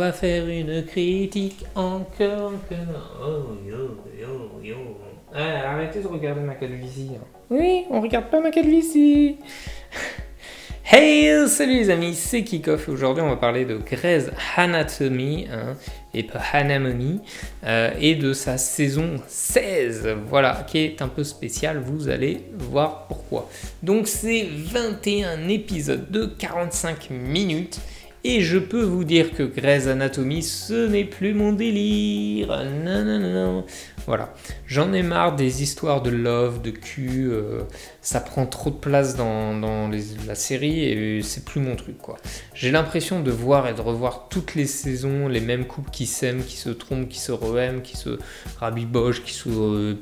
va faire une critique encore. Oh, yo, yo, yo. Ah, arrêtez de regarder ma calvitie. Oui, on regarde pas ma calvitie. Hey, salut les amis, c'est Kickoff. Aujourd'hui, on va parler de Grey's Anatomy, et pas Hanamomi, et de sa saison 16, voilà, qui est un peu spéciale, vous allez voir pourquoi. Donc, c'est 21 épisodes de 45 minutes, et je peux vous dire que Grey's Anatomy, ce n'est plus mon délire. Non, non, non, non. Voilà, j'en ai marre des histoires de love, de cul, ça prend trop de place dans la série et c'est plus mon truc, quoi. J'ai l'impression de voir et de revoir toutes les saisons, les mêmes couples qui s'aiment, qui se trompent, qui se re-aiment, qui se rabibochent, qui se...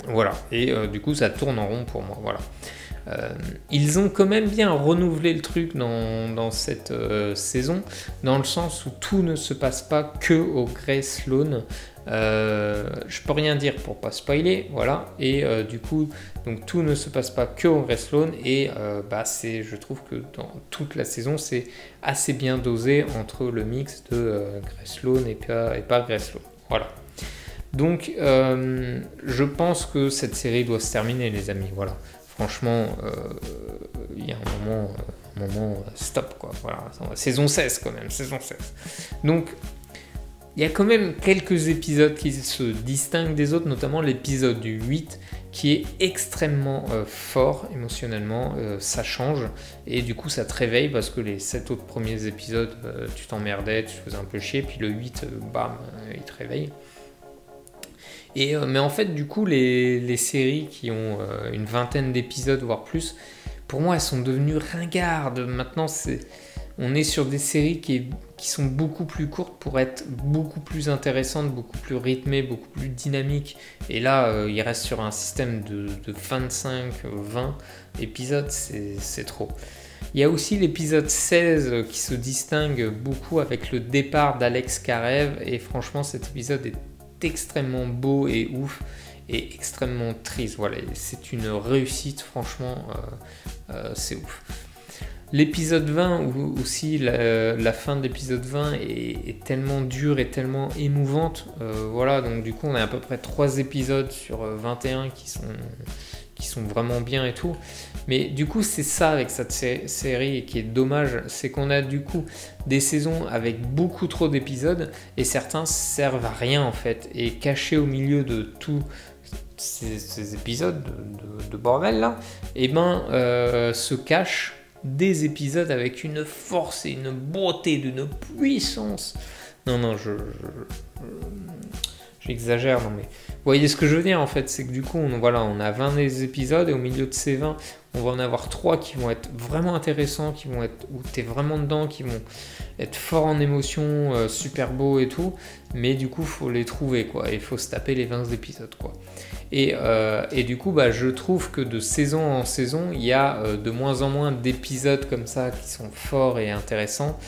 voilà, et du coup ça tourne en rond pour moi, voilà. Ils ont quand même bien renouvelé le truc dans cette saison, dans le sens où tout ne se passe pas que au Grey Sloan. Je peux rien dire pour pas spoiler, voilà, et du coup, donc tout ne se passe pas que au Grey Sloan, et je trouve que dans toute la saison, c'est assez bien dosé entre le mix de Grey Sloan et pas Grey Sloan, voilà. Donc, je pense que cette série doit se terminer, les amis, voilà. Franchement, il y a un moment stop, quoi. Voilà, saison 16 quand même, saison 16. Donc, il y a quand même quelques épisodes qui se distinguent des autres, notamment l'épisode 8 qui est extrêmement fort émotionnellement, ça change et du coup ça te réveille parce que les 7 autres premiers épisodes, tu t'emmerdais, tu te faisais un peu chier, puis le 8, bam, il te réveille. Mais en fait, du coup, les séries qui ont une vingtaine d'épisodes, voire plus, pour moi, elles sont devenues ringardes. Maintenant, on est sur des séries qui sont beaucoup plus courtes pour être beaucoup plus intéressantes, beaucoup plus rythmées, beaucoup plus dynamiques. Et là, il reste sur un système de 25-20 épisodes, c'est trop. Il y a aussi l'épisode 16 qui se distingue beaucoup avec le départ d'Alex Karev. Et franchement, cet épisode est extrêmement beau et ouf et extrêmement triste, voilà, c'est une réussite, franchement, c'est ouf. L'épisode 20 aussi, la fin de l'épisode 20 est tellement dure et tellement émouvante, voilà, donc du coup on a à peu près 3 épisodes sur 21 qui sont vraiment bien et tout, mais du coup c'est ça avec cette série et qui est dommage, c'est qu'on a du coup des saisons avec beaucoup trop d'épisodes et certains servent à rien en fait, et cachés au milieu de tous ces épisodes de bordel là, et se cachent des épisodes avec une force et une beauté, d'une puissance. Non, j'exagère, non mais... Vous voyez ce que je veux dire en fait, c'est que du coup, on a 20 épisodes et au milieu de ces 20, on va en avoir 3 qui vont être vraiment intéressants, qui vont être où tu es vraiment dedans, qui vont être forts en émotion, super beaux et tout, mais du coup, il faut les trouver, quoi, et il faut se taper les 20 épisodes, quoi. Et du coup, je trouve que de saison en saison, il y a de moins en moins d'épisodes comme ça qui sont forts et intéressants.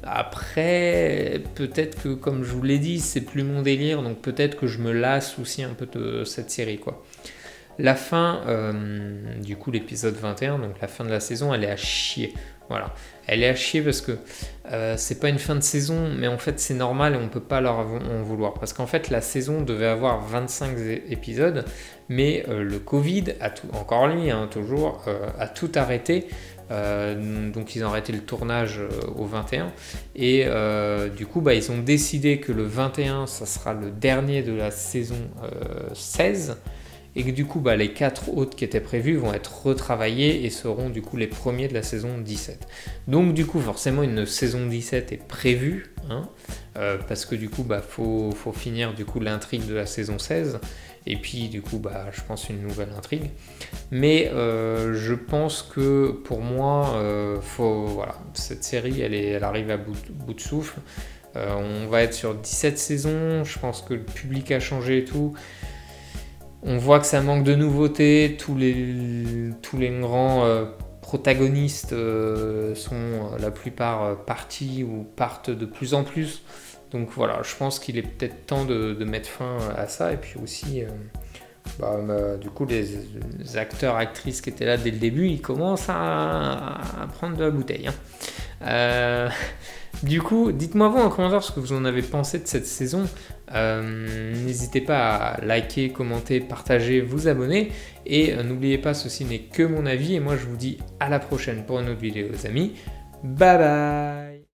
Après, peut-être que, comme je vous l'ai dit, c'est plus mon délire, donc peut-être que je me lasse aussi un peu de cette série, quoi. La fin, du coup, l'épisode 21, donc la fin de la saison, elle est à chier. Voilà, elle est à chier parce que c'est pas une fin de saison, mais en fait c'est normal et on peut pas leur en vouloir. Parce qu'en fait la saison devait avoir 25 épisodes, mais le Covid, encore lui, toujours, a tout arrêté. Donc ils ont arrêté le tournage au 21 et du coup ils ont décidé que le 21 ça sera le dernier de la saison 16 et que du coup les 4 autres qui étaient prévus vont être retravaillés et seront du coup les premiers de la saison 17. Donc du coup forcément une saison 17 est prévue, parce que du coup faut finir du coup l'intrigue de la saison 16 et puis du coup je pense une nouvelle intrigue, mais je pense que pour moi cette série elle arrive à bout de souffle. On va être sur 17 saisons, je pense que le public a changé et tout. On voit que ça manque de nouveautés, tous les grands protagonistes sont la plupart partis ou partent de plus en plus. Donc voilà, je pense qu'il est peut-être temps de mettre fin à ça. Et puis aussi, du coup, les acteurs, actrices qui étaient là dès le début, ils commencent à prendre de la bouteille. Du coup, dites-moi vous en commentaire ce que vous en avez pensé de cette saison. N'hésitez pas à liker, commenter, partager, vous abonner. Et n'oubliez pas, ceci n'est que mon avis. Et moi, je vous dis à la prochaine pour une autre vidéo, les amis. Bye bye.